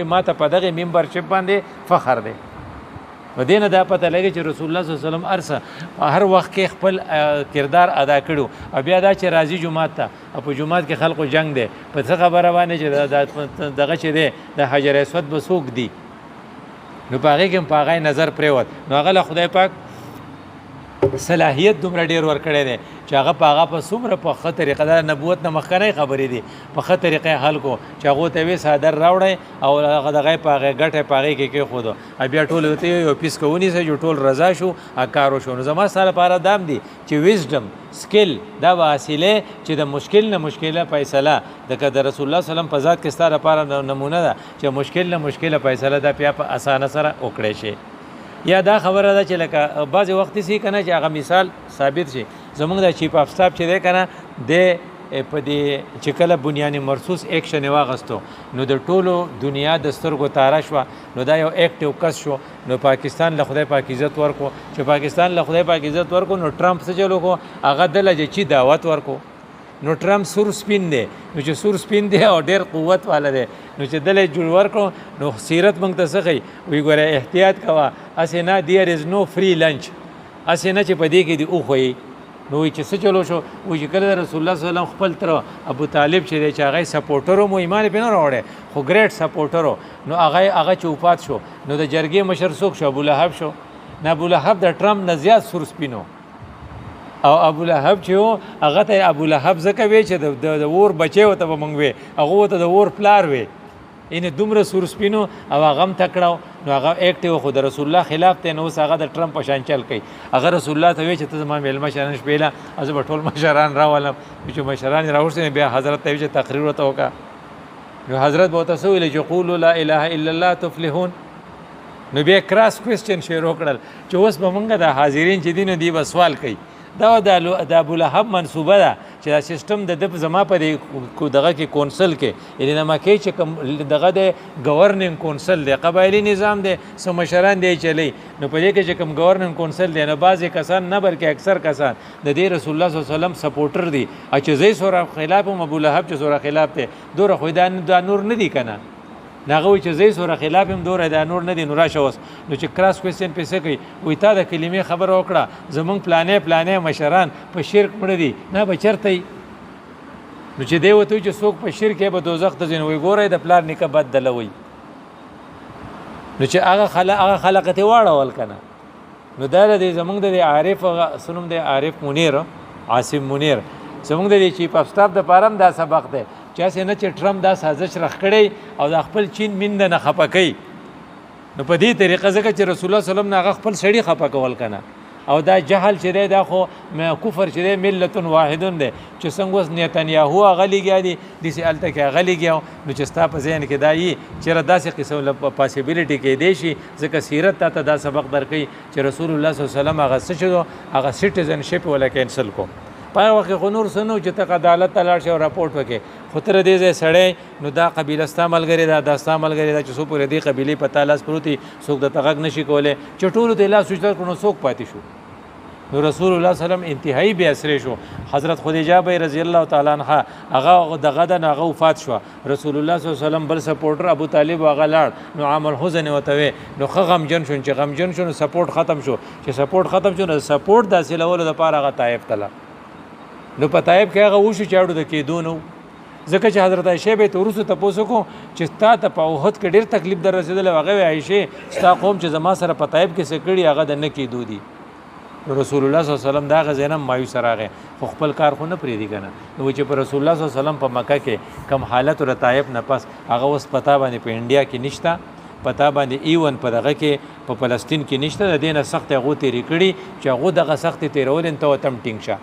ما ته په دغه ممبرشپ باندې فخر دی. و دې نه دا پته لګي چې رسول الله صلی الله علیه وسلم هر وخت کې خپل کردار ادا کړو. او بیا دا چې راځي جمعات ته او په جمعات کې خلکو جنگ دی په څه خبره باندې چې دغه چې دی د حجر اسود به څوک دی نو په هغې کې هم په هغه نظر پرېوت نو هغه له خدای پاک صلاحیت دومره ډېر ورکړی دی چې هغه په هغه په څومره په ښه طریقه د نبوت نه مخکنۍ خبرې دي په ښه طریقه یې حل کړو چې هغو ته یې څادر راوړی او هغه دغه یې په هغې ګټه یې په هغې کې کېښودو او بیا ټول ورته یو پیس که ونیسئ چې ټول رضا شو کار وشو. نو زما ستا لپاره دا هم دي چې ویزډم سکل دا به حاصلې چې د مشکل نه مشکله فیصله لکه د رسول الله وسلم په ذات کې ستا لپاره نمونه ده چې مشکل نه مشکله فیصله دا بیا په اسانه سره وکړی شي. یا دا خبره ده چې لکه بعضې وخت سي که نه چې هغه مثال ثابت شي. زمونږ د چیف اف سټاف چې دی که نه د په دې چې کله بنیان مرصوص ایکشن یې واخیستو نو د ټولو دنیا د سترګو تاره شوه نو دا یو ایکټیو کس شو. نو پاکستان له خدای پاک عزت ورکو چې پاکستان له خدای پاک عزت ورکو نو ټرمپ څه چلو کو هغه دله چې دعوت ورکو. نو ټرمپ سور سپین دی نو چې سور سپین دی او ډېر قوت والا دی نو چې دله جوړ ورکړو نو سیرت موږ ته څه ښیي وایي ګوره احتیاط کوه هسې نه دیر از نو فری لنچ هسې نه چې په دې کې دې وښویي. نو وایي چې څه چلو شو وایي چې کله د رسول الله صلی الله علیه وسلم خپل تر ابو طالب چې دی چې هغه یې سپورټر و مو ایمان یې پرې نه راوړی خو ګریټ سپورټر و نو هغه چې وفات شو نو د جرګې مشر څوک شو ابولهب شو. نه ابولهب د ټرمپ نه زیات سور سپین او ابولهب چې و هغه ته ابولهب ځکه وی چې د اور بچی ورته به موږ وی هغه ورته د اور پلار وی یعنې دومره سور سپینو او هغه هم تکړه نو هغه ایکټیو خو د رسول الله خلاف دی نو اوس هغه د ټرمپ په شان چل کوي. هغه رسول الله ته وی چې ته زما میلمه شانه شپېله زه به ټول مشران راولم چې مشران یې راوړسي بیا حضرت ته وی چې تقریر ورته وکړه نو حضرت به ورته څه ویلې چې قولو لا اله الا الله تفلحون. نو بیا کراس کوېسچن شروع کړل چې اوس به موږ د حاضرین چې دي نو دی به سوال کوي دا د ابولهب منصوبه ده چې دا سیستم د ده زما په دغه کې کونسل کې یعنې د مکې چې کوم دغه د ګورننګ کونسل دی قبایلي نظام دی څه مشران دی چلی نو په دې کې چې کوم ګورننګ کونسل دی نو بعضې کسان نه بلکې اکثر کسان د دې رسول الله صلی الله علیه وسلم سپورټر دي او چې زه سوره خلاف هم ابولهب چې سوره خلاف دی دوره خو دا نور نه دي که نه هغه وایي چې زه سوره خلاف یم دوره دا نور نه دي نو راشه اوس نو چې کراس کوېسچن پې څه کوي وایي تا د کلمې خبره وکړه زمونږ پلانې مشران په شرک مړه دي نه به چېرته وي نو چې دی ورته وایي چې څوک په شرک یې به دوزخ ته ځي نو وایي ګوره د پلار نیکه بد دله وایي نو چې هغه خلق ته واړول که نه نو دا د زمونږ د عارف څه نوم دی عارف منیر عاصم منیر زمونږ د چیف اف سټاف دپاره هم دا سبق دی چې هسې نه چې ټرمپ دا سازش رخ کړی او دا خپل چین مین نه خفه کوي نو په دې طریقه ځکه چې رسول الله صلی الله علیه وسلم نه هغه خپل سړي خفه کول که نه او دا جهل چې دی دا خو کفر چې دی ملت واحدون دی چې څنګه اوس نیتنیاهو هغه لګیا دي داسې هلته کې هغه لګیا نو چې ستا په ذهن کې دا وي چېرې داسې قسم پاسبلیټي کیدی شي ځکه سیرت تا ته دا سبق درکوي چې رسول الله صلی الله علیه وسلم هغه څه چې هغه سټیزنشپ ولا کینسل کو په هغه وخت کې خو نور څه نه و چې ته عدالت ته لاړ شې او راپورټ وکړې خو ته د دې ځای سړی نو دا قبیله ستا ملګرې ده دا ستا ملګرې ده چې څوک پورې دې قبیلې په تا لاس پروت وي څوک درته غږ نه شي کولی چې ټولو ته یې لاس اوچته کړو نو څوک پاتې شو نو رسول الله صلی الله علیه وسلم انتهایی بې اثرې شو. حضرت خدیجه به رضی الله تعالی عنها هغه دغه ده نو هغه وفات شوه رسول الله صلی الله علیه وسلم بل سپورټر ابو طالب هغه لاړ نو عام الحزن ورته وی نو ښه غمجن شو چې غمجن شو نو سپورټ ختم شو چې سپورټ ختم شو نو سپورټ د حاصلولو دپاره هغه طایف ته لاړ نو په طایف کې هغه وشو چې اړو د کېدو نه ځکه چې حضرت عایشې به یې ته وروستو تپوس وکړو چې ستا ته په احد کې ډېر تکلیف در رسېدلی هغه وی عایشې ستا قوم چې زما سره په طایف کې څه کړي هغه د نه کېدو دي. رسول الله صلی الله علیه وسلم دا هغه ځای نه مایوسه راغی خو خپل کار خو نه پرېږدي که نه نو چې په رسول الله صلی الله علیه وسلم په مکه کې کم حالت و د طایف نه پس هغه اوس پتا باندې په انډیا کې نشته پتا باندې ایون په دغه کې په فلسطین کې نشته د دې نه سختې هغو تېرې کړي چې هغو دغه سختې تېرول ته ورته هم ټینګ شه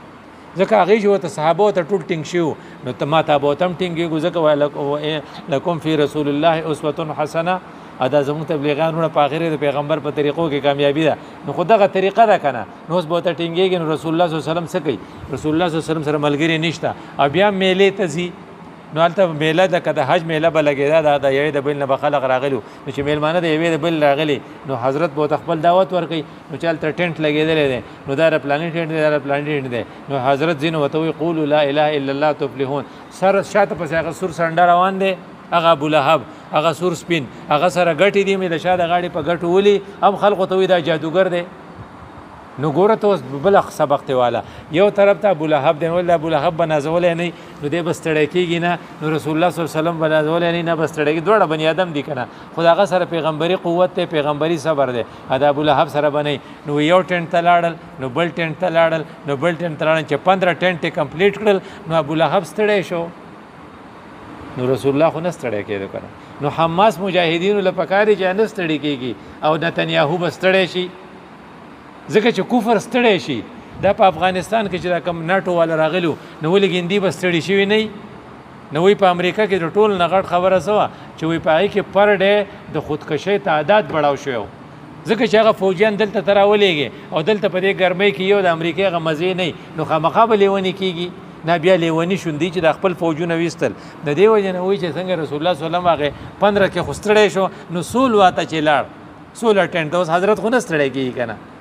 ځکه هغې چې ورته صحابه ورته ټول ټینګ شي وو نو ته ما ته به ورته هم ټینګېږو ځکه وایي لکم فی رسول الله اسوة حسنه دا زموږ تبلیغان وروڼه په آخر د پیغمبر په طریقو کې کامیابي ده نو خو دغه طریقه ده که نه نو اوس به ورته ټینګېږي نو رسول الله صلی الله علیه وسلم څه کوي رسول الله صلی الله علیه وسلم سره ملګري نشته او بیا میلې ته ځي نو هلته میله ده که د حج میله به لګېده د یوې د بل نه به خلق راغلي نو چې میلمانه د یوې د بل راغلي نو حضرت به ورته خپل دعوت ورکوي نو چې هلته ټینټ لګېدلی دی نو دا پلاني ټینټ دی دا پلاني ټینټ دی نو حضرت ځینو ورته وایي قولو لا اله الا الله تفلحون سر شاته پسې هغه سور سنډه روان دی هغه ابو لهب هغه سور سپین هغه سره ګټې دي مې د شا د غاړې په ګټو ولي هم خلکو ته وایي دا جادوګر دی. نو ګوره ته اوس بل سبق دی والا یو طرف ته ابو لهب دی ول ابو لهب بنازولی نه نو دی بس ستړی کېږي نه نو رسول الله صلی الله علیه وسلم بنازولی نه بس ستړی کېږي دواړه بني آدم دي که نه خو د هغه سره پیغمبري قوت دی پیغمبري صبر دی د ابو لهب سره به نه نو یو ټینټ ته لاړل نو بل ټینټ ته لاړل نو بل ټینټ ته لاړل چې 15 ټینټ یې کمپلیټ کړل نو ابو لهب ستړی شو نو رسول الله خو نه ستړی کېدو که نه نو حماس مجاهدینو له پکار دی چې نه ستړي کېږي او نتنیاهو به ستړی شي ځکه چې کفر ستړی شي دا په افغانستان کې چې دا کم ناټو والا راغلو نو ولې ګندي به ستړي شوي نه نو وی په امریکا کې د ټول نه غټ خبره سوه چې وی په هغې کې پر ډے د خودکشۍ تعداد بړاو شوی و ځکه چې هغه فوجیان دلته ته راولېږي او دلته په دې ګرمۍ کې یو د امریکا هغه مزې نه نو خامخا به لیونې کېږي نه بیا لیوني شوندي چې د خپل فوجونه ویستل د دې وجې نه وایي چې څنګه رسول الله صلی الله علیه وسلم هغې 15 کې خو ستړی شو نو 16 واته چې لاړ 16 ټینټ اوس حضرت خو نه ستړی کېږي که نه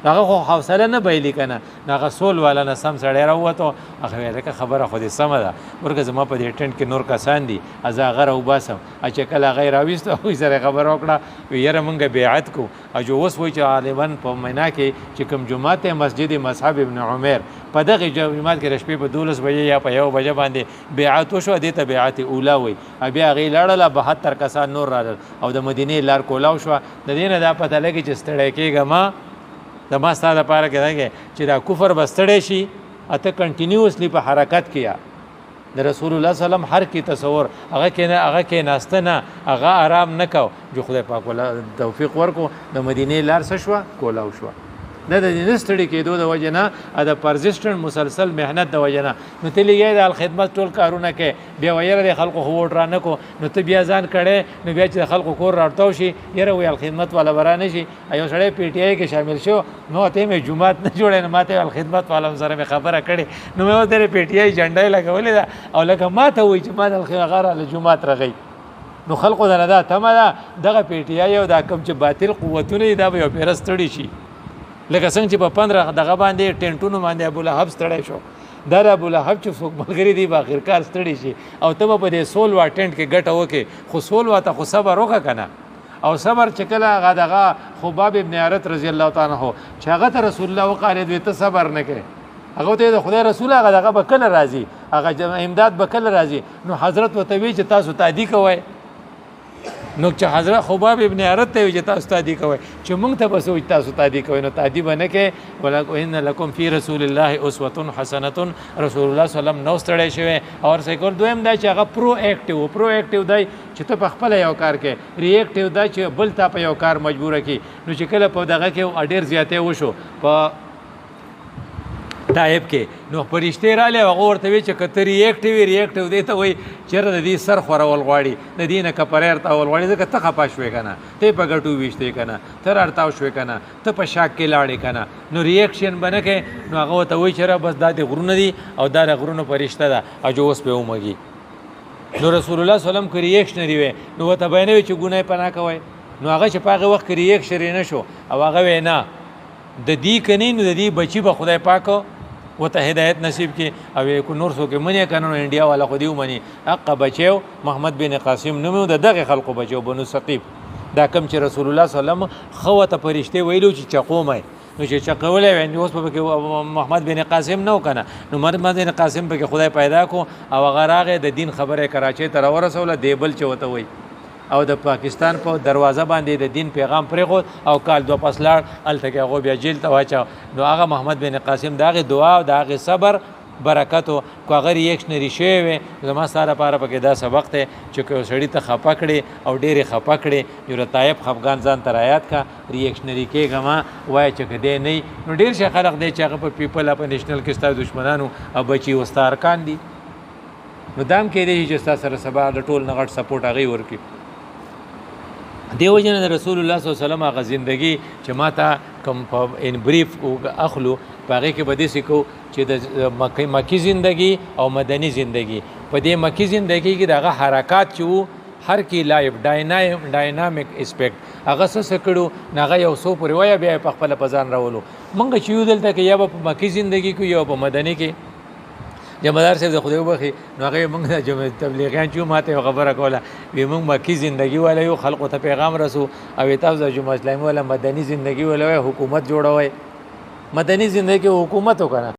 هغه خو حوصله نه بایلي که نه هغه سول والا نه سم سړی راووتو هغه ویل لکه خبره خو دې سمه ده ورکه زما په دې ټینټ کې نور کسان دي زه هغه راوباسم چې کله هغه یې راویست هغوی سره خبره وکړه وی یاره مونږ بیعت کو جو اوس وایي چې عالمان په مینا کې چې کوم جومات دی مسجد مصعب ابن عمیر په دغه جومات کې د شپې په 12 بجې یا په 1 بجه باندې بیعت وشوه دې ته بیعت اوله وایي بیا هغې لاړله 72 کسان نور راغلل او د مدینې لار کولاو شوه د دې نه دا پته لګي چې ستړی کېږم د ما ستا دپاره کې چې دا کفر به ستړی شي اته کنټینیوسلی په حرکت کې د رسول الله صلی الله علیه وسلم هر کی تصور هغه کې ناسته نه هغه آرام نه کو جو خدای پاک ولا توفیق ورکو د مدینې لار څه شوه کولاو شوه نه د دې نه ستړي کېدو د وجې نه د پرزسټنټ مسلسل محنت د وجې نه نو ته لګیا د خدمت ټول کارونه کې بیا ویره د خلکو خو ووټ را نه کو نو ته بیا ځان کړی نو بیا چې د خلکو کور راټاو شي یاره وی الخدمت والا به رانه شي یو سړی پی ټی آی کې شامل شو نو ته مې جومات نه جوړی نو ما ته الخدمت والا سره مې خبره کړې نو مې ورته پی ټی آی جنډه یې لګولې ده او لکه ما ته وایي چې ما د هغه له جومات رغی نو خلکو دنه دا تمه ده دغه پی ټی آی او دا کوم چې باطل قوتونه دي دا به یو پیره ستړي شي لکه څنګه چې په 15 دغه باندې ټینټونو باندې ابو لهب ستړی شو دا ابو لهب چې څوک ملګري دي په آخرکار ستړي شي او ته به په دې 16 ټینټ کې ګټه وکې خو 16 ته خو صبر وکړه که نه او صبر چې کله هغه دغه خباب ابن عرت رضی الله تعالی عنه چې هغه ته رسول الله وقاله دوی ته صبر نه کوي هغه ته د خدای رسول هغه دغه به کله راځي هغه امداد به کله راځي نو حضرت ورته وی چې تاسو تادی کوئ نو چې حضرت خباب ابن عرت ته وی چې تاسو تادی کوئ چې موږ ته بس وی تاسو تادی کوئ نو تادی به نه کوي ولکه ان لکم فی رسول الله اسوه حسنه رسول الله صلی الله علیه وسلم نو ستړی شوی او ورسې کول دویم دا چې هغه پرو اکټیو دی چې ته په خپل یو کار کې ریاکټیو دا چې بل ته په یو کار مجبور کی نو چې کله په دغه کې ډیر زیاتې وشو په طائب کې نو پرشته را له هغه ورته وی چې کتری ریاکټیو دی ته وای چیرې د دې سر خورول غواړي د دې نه کپریر تا ول غواړي ځکه ته خپا شوې کنه ته په ګټو ویشته کنه تر ارتاو شوې کنه ته په شاک کې لاړې کنه نو ریاکشن بنه کې نو هغه ته وای چې بس دا د غرونه دي او دا د غرونو پرشته ده او جو اوس په ومږي نو رسول الله صلی الله علیه وسلم کې ریاکشن دی نو ته بیانوي چې ګناه پناه کوي نو هغه چې په هغه وخت کې ریاکشن نه شو او هغه وینا د دې کني نو د دې بچي به خدای پاک وته هدایت نصیب کی او کو نور سو کې منی کنه انډیا والا خو دیو منی حق بچو محمد بن قاسم نومو دغه خلکو بچو بنو ثقيف دا کم چې رسول الله صلی الله علیه وسلم خو ته فرشته ویلو چې چقومه نو چې چقولې وین اوس په کې محمد بن قاسم نو کنه نو محمد بن قاسم په کې خدای پیدا کو او غراغه د دین خبره کراچي ته ورسوله دیبل چوته وای او د پاکستان په دروازه باندې د دین پیغام پرېغو او کال دو پس لاړ الته کې هغه بیا جیل ته واچو نو هغه محمد بن قاسم داغه دعا او داغه صبر برکت او هغه ریاکشن ریشه وي زما سره پاره پکې دا سبق ته چې سړی ته خپا کړي او ډېر خپا کړي یو طایب خفغان ځان تر آیات کا ریاکشنری کېګما وای چې کده نه نو ډېر شي خلق دی چې هغه په پیپل اپ نېشنل کې ستاسو دشمنانو او بچي واستارکان دي نو دام کې دی چې تاسو سره سبا د ټول نغټ سپورټ هغه ورکی دیو جن رسول الله صلی الله علیه وسلم هغه زندگی چې ماته کم ان بریف او اخلو پاره کې بده سکو چې د مکی زندگی او مدنی زندگی په دې مکی زندگی کې دغه حرکات چې هر کی لایف ډاینامیک اسپیکټ هغه څه کړو ناغه یو سو پر ویا بیا په خپل پزان راولو مونږ چې یو دلته کې یا په مکی زندگی کې یا په مدنی کې جمعدار صاحب د خدای وبخي نو هغه موږ د جمع تبلیغیان چې ماته یو خبره کوله وی موږ مکی زندگی ولا یو خلکو ته پیغام رسو او تاسو د جمعه اسلامي ولا مدني زندگی ولا حکومت جوړوي مدني زندگی حکومت وکړه